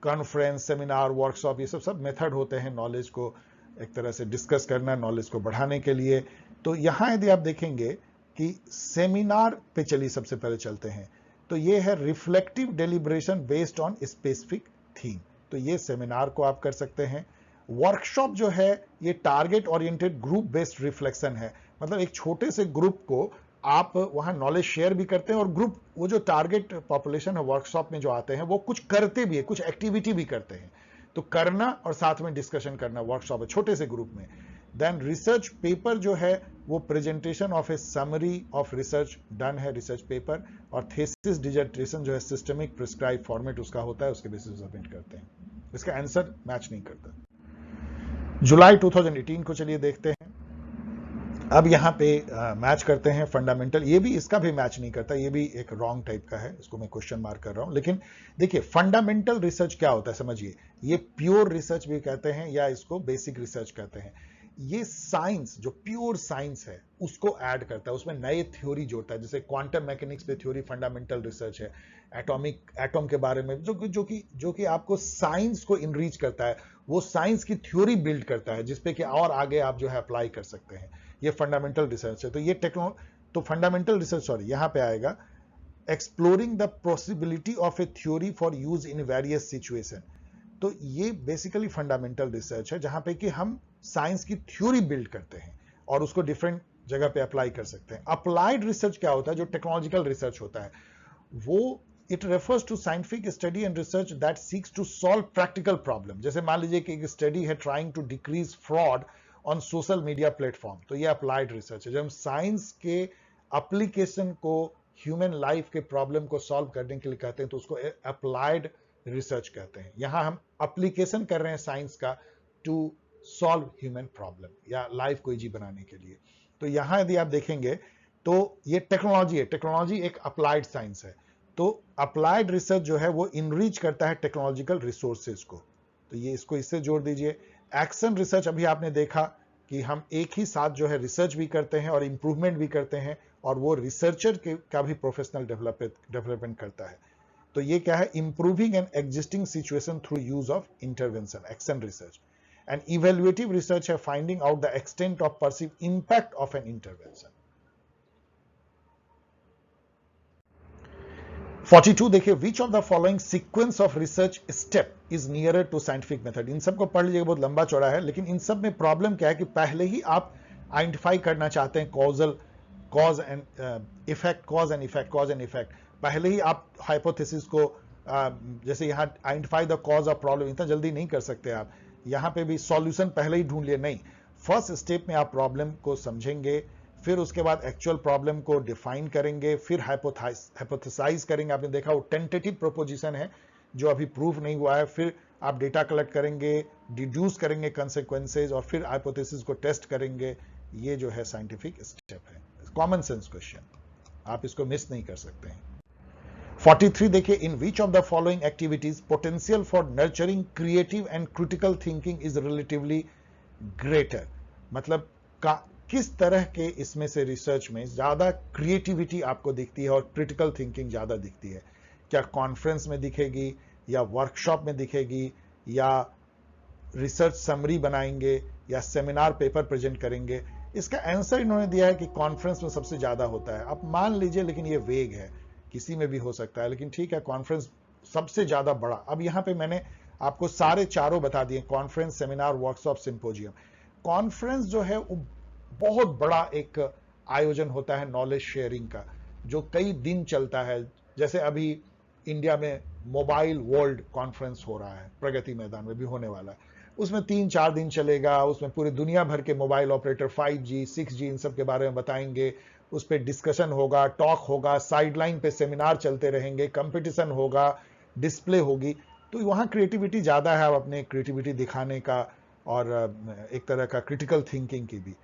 A: conference, seminar, workshop, ये सब मेथड होते हैं नॉलेज को एक तरह से डिस्कस करना, नॉलेज को बढ़ाने के लिए। तो यहां यदि आप देखेंगे कि सेमिनार पे चलिए सबसे पहले चलते हैं, तो ये है reflective deliberation based on specific theme, तो ये सेमिनार को आप कर सकते हैं। वर्कशॉप जो है ये target oriented group based reflection है, मतलब एक छोटे से ग्रुप को आप वहां नॉलेज शेयर भी करते हैं और ग्रुप, वो जो टारगेट पॉपुलेशन है वर्कशॉप में जो आते हैं वो कुछ करते भी है, कुछ एक्टिविटी भी करते हैं, तो करना और साथ में डिस्कशन करना वर्कशॉप है छोटे से ग्रुप में। देन रिसर्च पेपर जो है वो presentation of A summary of research done है रिसर्च पेपर, और थेसिस डिसर्टेशन जो है सिस्टमिक प्रिस्क्राइब फॉर्मेट उसका होता है, उसके बेसिस पे सबमिट करते हैं। इसका आंसर मैच नहीं करता। जुलाई 2018 को चलिए देखते हैं। अब यहां पे मैच करते हैं फंडामेंटल, ये भी, इसका भी मैच नहीं करता, ये भी एक रॉन्ग टाइप का है, इसको मैं क्वेश्चन मार्क कर रहा हूं। लेकिन देखिए फंडामेंटल रिसर्च क्या होता है समझिए, ये प्योर रिसर्च भी कहते हैं या इसको बेसिक रिसर्च कहते हैं। ये साइंस, जो प्योर साइंस है उसको ऐड करता है, उसमें नए थ्योरी जोड़ता है, जैसे क्वांटम मैकेनिक्स पे थ्योरी फंडामेंटल रिसर्च है, एटॉम के बारे में जो कि आपको साइंस को इनरीच करता है, वो साइंस की थ्योरी बिल्ड करता है जिसपे कि और आगे आप जो है अप्लाई कर सकते हैं, ये फंडामेंटल रिसर्च है। तो ये तो फंडामेंटल रिसर्च, सॉरी यहां पे आएगा exploring the possibility of A theory for use in various situation. तो ये बेसिकली फंडामेंटल रिसर्च है जहां पे कि हम साइंस की थ्योरी बिल्ड करते हैं और उसको डिफरेंट जगह पे अप्लाई कर सकते हैं। अप्लाइड रिसर्च क्या होता है, जो टेक्नोलॉजिकल रिसर्च होता है, वो it refers to scientific study and research that seeks to solve practical problem. जैसे मान लीजिए कि एक स्टडी है trying to decrease fraud on social media platform, तो ये अप्लाइड रिसर्च है। जब हम साइंस के एप्लीकेशन को ह्यूमन लाइफ के प्रॉब्लम को सॉल्व करने के लिए कहते हैं तो उसको अप्लाइड रिसर्च कहते हैं। यहां हम एप्लीकेशन कर रहे हैं साइंस का टू सॉल्व ह्यूमन प्रॉब्लम या लाइफ को इजी बनाने के लिए। तो यहां यदि आप देखेंगे तो ये टेक्नोलॉजी है, टेक्नोलॉजी एक अप्लाइड साइंस है। तो अप्लाइड रिसर्च जो है वो इनरीच करता है टेक्नोलॉजिकल रिसोर्सेज को, तो ये इसको इससे जोड़ दीजिए। एक्शन रिसर्च अभी आपने देखा कि हम एक ही साथ जो है रिसर्च भी करते हैं और इंप्रूवमेंट भी करते हैं, और वो रिसर्चर का भी प्रोफेशनल डेवलपमेंट करता है। तो ये क्या है, improving an existing situation through use of intervention, action research. And evaluative research है finding out the extent of perceive impact of an intervention. 42 देखिए, which of the following sequence of research step is nearer to scientific method. इन सबको पढ़ लीजिएगा, बहुत लंबा चौड़ा है, लेकिन इन सब में प्रॉब्लम क्या है कि पहले ही आप आइडेंटिफाई करना चाहते हैं कॉज एंड इफेक्ट। पहले ही आप हाइपोथेसिस को जैसे यहां identify the cause of problem, इतना जल्दी नहीं कर सकते आप। यहां पे भी सॉल्यूशन पहले ही ढूंढ लिए, नहीं, फर्स्ट स्टेप में आप प्रॉब्लम को समझेंगे, फिर उसके बाद एक्चुअल प्रॉब्लम को डिफाइन करेंगे, फिर हाइपोथेसाइज करेंगे। आपने देखा वो टेंटेटिव प्रोपोजिशन है जो अभी प्रूफ नहीं हुआ है, फिर आप डेटा कलेक्ट करेंगे, डिड्यूस करेंगे कंसेक्वेंसेज, और फिर हाइपोथेसिस को टेस्ट करेंगे। ये जो है साइंटिफिक स्टेप है, कॉमन सेंस क्वेश्चन, आप इसको मिस नहीं कर सकते हैं। 43 देखिए, in which of the following activities potential for nurturing creative and critical thinking is relatively greater. मतलब किस तरह के इसमें से रिसर्च में ज्यादा क्रिएटिविटी आपको दिखती है और क्रिटिकल थिंकिंग ज्यादा दिखती है? क्या कॉन्फ्रेंस में दिखेगी, या वर्कशॉप में दिखेगी, या रिसर्च समरी बनाएंगे, या सेमिनार पेपर प्रेजेंट करेंगे? इसका आंसर इन्होंने दिया है कि कॉन्फ्रेंस में सबसे ज्यादा होता है। आप मान लीजिए, लेकिन ये वेग है, किसी में भी हो सकता है, लेकिन ठीक है, कॉन्फ्रेंस सबसे ज्यादा बड़ा। अब यहां पे मैंने आपको सारे चारों बता दिए, conference, seminar, workshop, symposium. Conference जो है वो बहुत बड़ा एक आयोजन होता है नॉलेज शेयरिंग का, जो कई दिन चलता है। जैसे अभी इंडिया में मोबाइल वर्ल्ड कॉन्फ्रेंस हो रहा है, प्रगति मैदान में भी होने वाला है, उसमें 3-4 दिन चलेगा। उसमें पूरी दुनिया भर के मोबाइल ऑपरेटर 5G 6G इन सब के बारे में बताएंगे, उस पर डिस्कशन होगा, टॉक होगा, साइडलाइन पे सेमिनार चलते रहेंगे, कंपटीशन होगा, डिस्प्ले होगी। तो वहां क्रिएटिविटी ज्यादा है, अपने क्रिएटिविटी दिखाने का, और एक तरह का क्रिटिकल थिंकिंग की भी।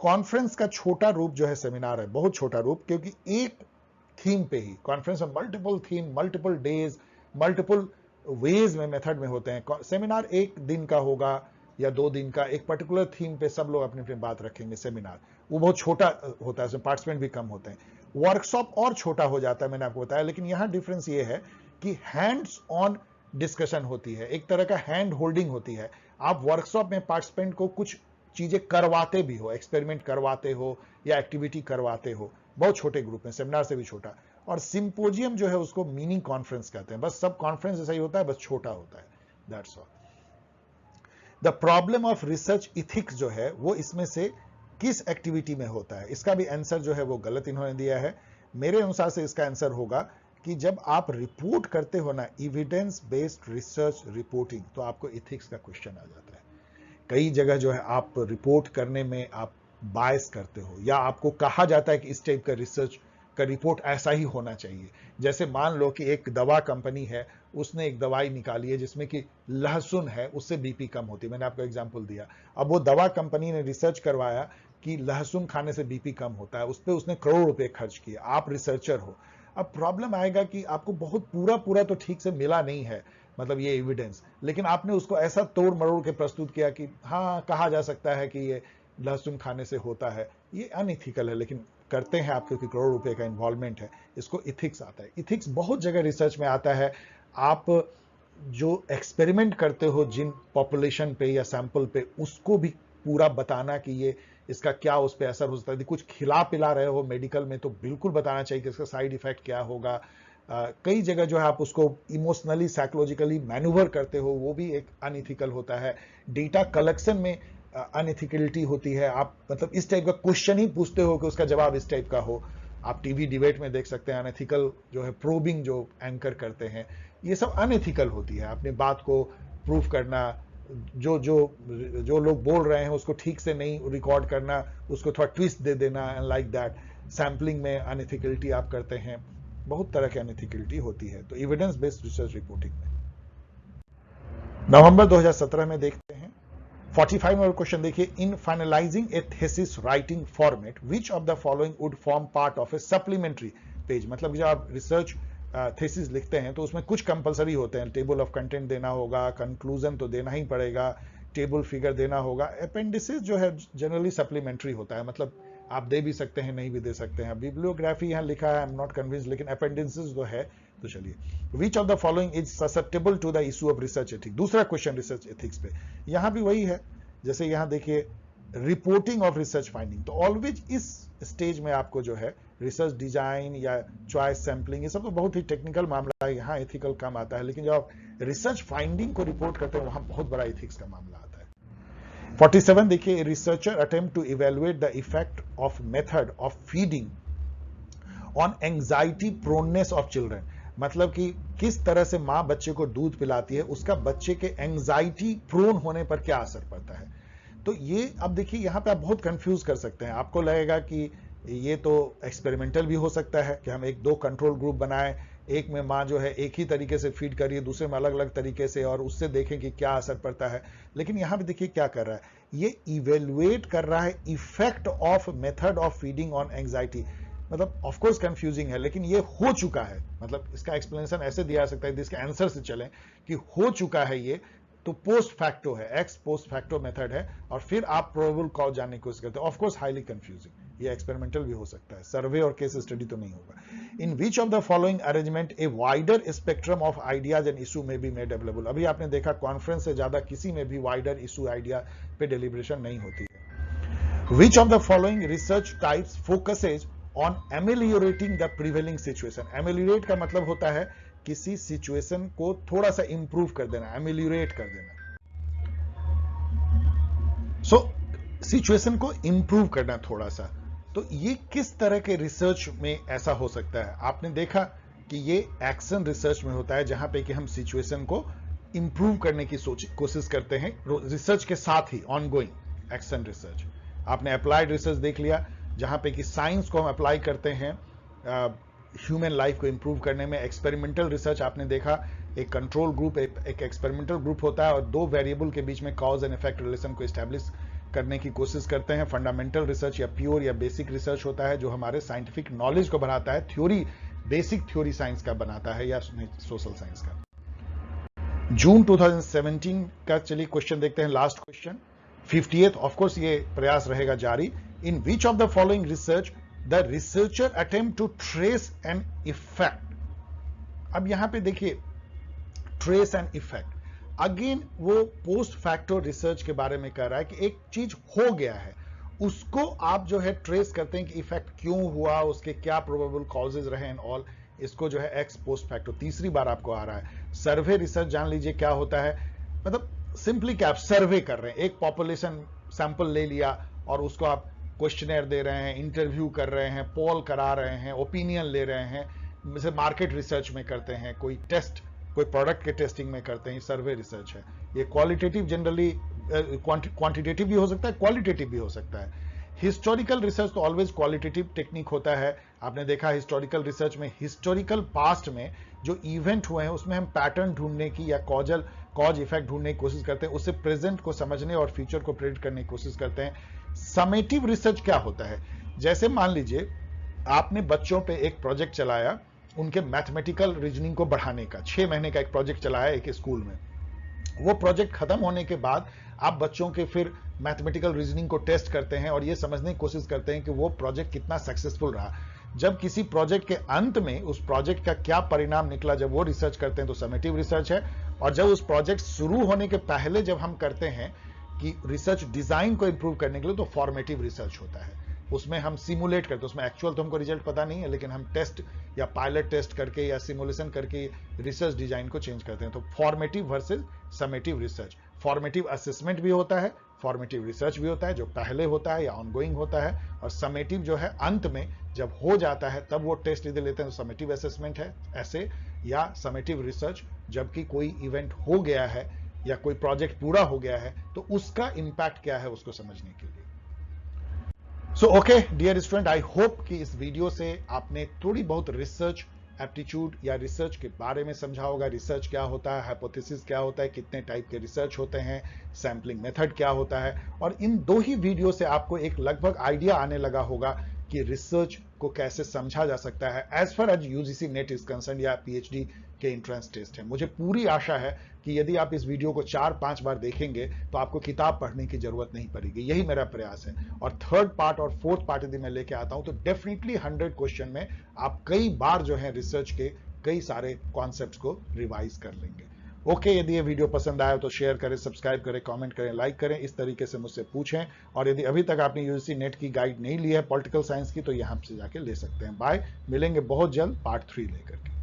A: कॉन्फ्रेंस का छोटा रूप जो है सेमिनार है, बहुत छोटा रूप, क्योंकि एक थीम पे ही, कॉन्फ्रेंस में multiple theme, multiple days, multiple ways में, मेथड में होते हैं। सेमिनार एक दिन का होगा या 2 दिन का, एक पर्टिकुलर थीम पे सब लोग अपनी अपनी बात रखेंगे। सेमिनार वो बहुत छोटा होता है, उसमें पार्टिसिपेंट भी कम होते हैं। वर्कशॉप और छोटा हो जाता है, मैंने आपको बताया, लेकिन यहां डिफरेंस ये है कि हैंड्स ऑन डिस्कशन होती है, एक तरह का हैंड होल्डिंग होती है। आप वर्कशॉप में पार्टिसिपेंट को कुछ चीजें करवाते भी हो, एक्सपेरिमेंट करवाते हो या एक्टिविटी करवाते हो, बहुत छोटे ग्रुप में, सेमिनार से भी छोटा। और सिंपोजियम जो है उसको मिनी कॉन्फ्रेंस कहते हैं, बस सब कॉन्फ्रेंस जैसा ही होता है, बस छोटा होता है, that's all. The problem of research ethics जो है वो इसमें से किस एक्टिविटी में होता है? इसका भी आंसर जो है वो गलत इन्होंने दिया है। मेरे अनुसार से इसका आंसर होगा कि जब आप रिपोर्ट करते हो ना, एविडेंस बेस्ड रिसर्च रिपोर्टिंग, तो आपको इथिक्स का क्वेश्चन आ जाता है। कई जगह जो है आप रिपोर्ट करने में आप बायस करते हो, या आपको कहा जाता है कि इस टाइप का रिसर्च का रिपोर्ट ऐसा ही होना चाहिए। जैसे मान लो कि एक दवा कंपनी है, उसने एक दवाई निकाली है जिसमें कि लहसुन है, उससे बीपी कम होती है, मैंने आपको एग्जांपल दिया। अब वो दवा कंपनी ने रिसर्च करवाया कि लहसुन खाने से बीपी कम होता है, उस पर उसने करोड़ रुपए खर्च किए, आप रिसर्चर हो। अब प्रॉब्लम आएगा कि आपको बहुत पूरा तो ठीक से मिला नहीं है, मतलब ये एविडेंस, लेकिन आपने उसको ऐसा तोड़ मरोड़ के प्रस्तुत किया कि हाँ, कहा जा सकता है कि ये लहसुन खाने से होता है। ये अनइथिकल है, लेकिन करते हैं आप, क्योंकि करोड़ रुपए का इन्वॉल्वमेंट है। इसको इथिक्स आता है। इथिक्स बहुत जगह रिसर्च में आता है। आप जो एक्सपेरिमेंट करते हो जिन पॉपुलेशन पे या सैंपल पे, उसको भी पूरा बताना कि ये इसका क्या उस पर असर हो सकता है। कुछ खिला पिला रहे हो मेडिकल में, तो बिल्कुल बताना चाहिए कि इसका साइड इफेक्ट क्या होगा। कई जगह जो है आप उसको इमोशनली साइकोलॉजिकली मैन्यूवर करते हो, वो भी एक अनइथिकल होता है। डेटा कलेक्शन में अनइथिकलिटी होती है। आप मतलब इस टाइप का क्वेश्चन ही पूछते हो कि उसका जवाब इस टाइप का हो। आप टीवी डिबेट में देख सकते हैं, अनइथिकल जो है प्रोबिंग जो एंकर करते हैं, ये सब अनइथिकल होती है। अपनी बात को प्रूफ करना, जो जो जो लोग बोल रहे हैं उसको ठीक से नहीं रिकॉर्ड करना, उसको थोड़ा ट्विस्ट दे देना, एंड लाइक दैट। सैम्पलिंग में अनएथिकलिटी आप करते हैं, बहुत तरह की अनएथिकलिटी होती है। तो एविडेंस बेस्ड रिसर्च रिपोर्टिंग में नवंबर 2017 में देखते हैं 45 नंबर क्वेश्चन देखिए, in finalising a thesis writing format which of the following would form part of a supplementary page. मतलब जब आप रिसर्च थेसिस लिखते हैं तो उसमें कुछ कंपलसरी होते हैं, टेबल ऑफ कंटेंट देना होगा, कंक्लूजन तो देना ही पड़ेगा, टेबल फिगर देना होगा। अपेंडिसेस जो है जनरली सप्लीमेंट्री होता है, मतलब आप दे भी सकते हैं नहीं भी दे सकते हैं। बिब्लियोग्राफी यहाँ लिखा है, आई एम नॉट कन्विंस्ड, लेकिन अपेंडिसेस जो है तो चलिए। Which of the following is susceptible to the issue of research ethics. दूसरा क्वेश्चन रिसर्च एथिक्स पे, यहां भी वही है, जैसे यहां देखिए रिपोर्टिंग ऑफ रिसर्च फाइंडिंग। तो ऑलवेज इस स्टेज में आपको जो है रिसर्च डिजाइन या चॉइस सैंपलिंग, ये सब तो बहुत ही टेक्निकल मामला है, यहाँ एथिकल कम आता है। लेकिन जब आप रिसर्च फाइंडिंग को रिपोर्ट करते हैं वहां बहुत बड़ा एथिक्स का मामला आता है। 47 देखिए, researcher attempt to evaluate the effect of method of feeding on anxiety proneness of children. मतलब कि किस तरह से मां बच्चे को दूध पिलाती है, उसका बच्चे के एंजाइटी प्रोन होने पर क्या असर पड़ता है। तो ये अब देखिए यहां पे आप बहुत कंफ्यूज कर सकते हैं। आपको लगेगा कि ये तो एक्सपेरिमेंटल भी हो सकता है कि हम एक दो कंट्रोल ग्रुप बनाएं, एक में मां जो है एक ही तरीके से फीड करिए, दूसरे में अलग अलग तरीके से, और उससे देखें कि क्या असर पड़ता है। लेकिन यहां पे देखिए क्या कर रहा है, ये इवेल्युएट कर रहा है effect of method of feeding on anxiety. मतलब ऑफ कोर्स कंफ्यूजिंग है, लेकिन ये हो चुका है। मतलब इसका एक्सप्लेनेशन ऐसे दिया जा सकता है, इसके आंसर से चलें कि हो चुका है ये, तो पोस्ट फैक्टो है, एक्स पोस्ट फैक्टो मेथड है, और फिर आप प्रोबेबल कॉज जानने की कोशिश करते हैं। ऑफ कोर्स हाईली कंफ्यूजिंग, ये एक्सपेरिमेंटल भी हो सकता है, सर्वे और केस स्टडी तो नहीं होगा। In which of the following arrangement a wider spectrum of ideas and issue may be made available. अभी आपने देखा कॉन्फ्रेंस से ज्यादा किसी में भी वाइडर इशू आइडिया पे डिलिब्रेशन नहीं होती है। Which of the following research types focuses on ameliorating the prevailing situation. Ameliorate का मतलब होता है किसी सिचुएशन को थोड़ा सा इंप्रूव कर देना, एमेलियोरेट कर देना। सो सिचुएशन को इंप्रूव करना थोड़ा सा। तो ये किस तरह के रिसर्च में ऐसा हो सकता है। आपने देखा कि ये एक्शन रिसर्च में होता है, जहां पे कि हम सिचुएशन को इंप्रूव करने की कोशिश करते हैं रिसर्च के साथ ही, ऑनगोइंग एक्शन रिसर्च। आपने अप्लाइड रिसर्च देख लिया, जहां पे कि साइंस को हम अप्लाई करते हैं ह्यूमन लाइफ को इंप्रूव करने में। एक्सपेरिमेंटल रिसर्च आपने देखा, एक कंट्रोल ग्रुप, एक एक्सपेरिमेंटल ग्रुप होता है, और दो वेरिएबल के बीच में कॉज एंड इफेक्ट रिलेशन को एस्टैब्लिश करने की कोशिश करते हैं। फंडामेंटल रिसर्च या प्योर या बेसिक रिसर्च होता है, जो हमारे साइंटिफिक नॉलेज को बढ़ाता है, थ्योरी, बेसिक थ्योरी साइंस का बनाता है या सोशल साइंस का। जून 2017 का चलिए क्वेश्चन देखते हैं, last question 58th। Of course ये प्रयास रहेगा जारी। In which of the following research the researcher attempt to trace an effect. अब यहां पे देखिए ट्रेस एंड इफेक्ट, अगेन वो पोस्ट फैक्टो रिसर्च के बारे में कह रहा है कि एक चीज हो गया है, उसको आप जो है ट्रेस करते हैं कि इफेक्ट क्यों हुआ, उसके क्या प्रोबेबल कॉजेज रहे एंड ऑल। इसको जो है एक्स पोस्ट फैक्टो तीसरी बार आपको आ रहा है। सर्वे रिसर्च जान लीजिए क्या होता है, मतलब सिंपली क्या आप सर्वे कर रहे हैं, एक पॉपुलेशन सैंपल ले लिया और उसको आप क्वेश्चनर दे रहे हैं, इंटरव्यू कर रहे हैं, पोल करा रहे हैं, ओपिनियन ले रहे हैं, जैसे मार्केट रिसर्च में करते हैं, कोई टेस्ट, कोई प्रोडक्ट के टेस्टिंग में करते हैं, सर्वे रिसर्च है। ये क्वालिटेटिव जनरली क्वांटिटेटिव भी हो सकता है, क्वालिटेटिव भी हो सकता है। हिस्टोरिकल रिसर्च तो ऑलवेज क्वालिटेटिव टेक्निक होता है। आपने देखा हिस्टोरिकल रिसर्च में, हिस्टोरिकल पास्ट में जो इवेंट हुए हैं उसमें हम पैटर्न ढूंढने की या कॉज इफेक्ट ढूंढने की कोशिश करते हैं, उससे प्रेजेंट को समझने और फ्यूचर को प्रेडिक्ट करने की कोशिश करते हैं। समेटिव रिसर्च क्या होता है, जैसे मान लीजिए आपने बच्चों पे एक प्रोजेक्ट चलाया, उनके मैथमेटिकल रीजनिंग को बढ़ाने का, 6 महीने का एक प्रोजेक्ट चलाया एक स्कूल में। वो प्रोजेक्ट खत्म होने के बाद आप बच्चों के फिर मैथमेटिकल रीजनिंग को टेस्ट करते हैं और ये समझने की कोशिश करते हैं कि वो प्रोजेक्ट कितना सक्सेसफुल रहा। जब किसी प्रोजेक्ट के अंत में उस प्रोजेक्ट का क्या परिणाम निकला, जब वो रिसर्च करते हैं तो समेटिव रिसर्च है। और जब उस प्रोजेक्ट शुरू होने के पहले जब हम करते हैं कि रिसर्च डिजाइन को इंप्रूव करने के लिए, तो फॉर्मेटिव रिसर्च होता है। उसमें हम सिमुलेट करते हैं, उसमें एक्चुअल तो हमको रिजल्ट पता नहीं है, लेकिन हम टेस्ट या पायलट टेस्ट करके या सिमुलेशन करके रिसर्च डिजाइन को चेंज करते हैं। तो formative versus summative research. Formative assessment भी होता है, फॉर्मेटिव रिसर्च भी होता है जो पहले होता है या ऑनगोइंग होता है, और समेटिव जो है अंत में जब हो जाता है तब वो टेस्ट इधर लेते हैं, तो समेटिव असेसमेंट है ऐसे, या समेटिव रिसर्च जबकि कोई इवेंट हो गया है या कोई प्रोजेक्ट पूरा हो गया है तो उसका इंपैक्ट क्या है उसको समझने के लिए। So okay dear student, I hope कि इस वीडियो से आपने थोड़ी बहुत रिसर्च एप्टीट्यूड या रिसर्च के बारे में समझा होगा। रिसर्च क्या होता है, हाइपोथेसिस क्या होता है, कितने टाइप के रिसर्च होते हैं, सैम्पलिंग मेथड क्या होता है, और इन दो ही वीडियो से आपको एक लगभग आइडिया आने लगा होगा कि रिसर्च को कैसे समझा जा सकता है as far as UGC NET is concern या पीएचडी के एंट्रेंस टेस्ट है। मुझे पूरी आशा है कि यदि आप इस वीडियो को 4-5 बार देखेंगे तो आपको किताब पढ़ने की जरूरत नहीं पड़ेगी, यही मेरा प्रयास है। और थर्ड पार्ट और फोर्थ पार्ट यदि मैं लेके आता हूं तो डेफिनेटली 100 क्वेश्चन में आप कई बार जो है रिसर्च के कई सारे कॉन्सेप्ट्स को रिवाइज कर लेंगे। ओके, यदि ये वीडियो पसंद आया तो शेयर करें, सब्सक्राइब करें, कमेंट करें, लाइक करें, इस तरीके से मुझसे पूछें। और यदि अभी तक आपने यूजीसी नेट की गाइड नहीं ली है पॉलिटिकल साइंस की तो यहां से जाके ले सकते हैं। बाय, मिलेंगे बहुत जल्द पार्ट 3 लेकर के।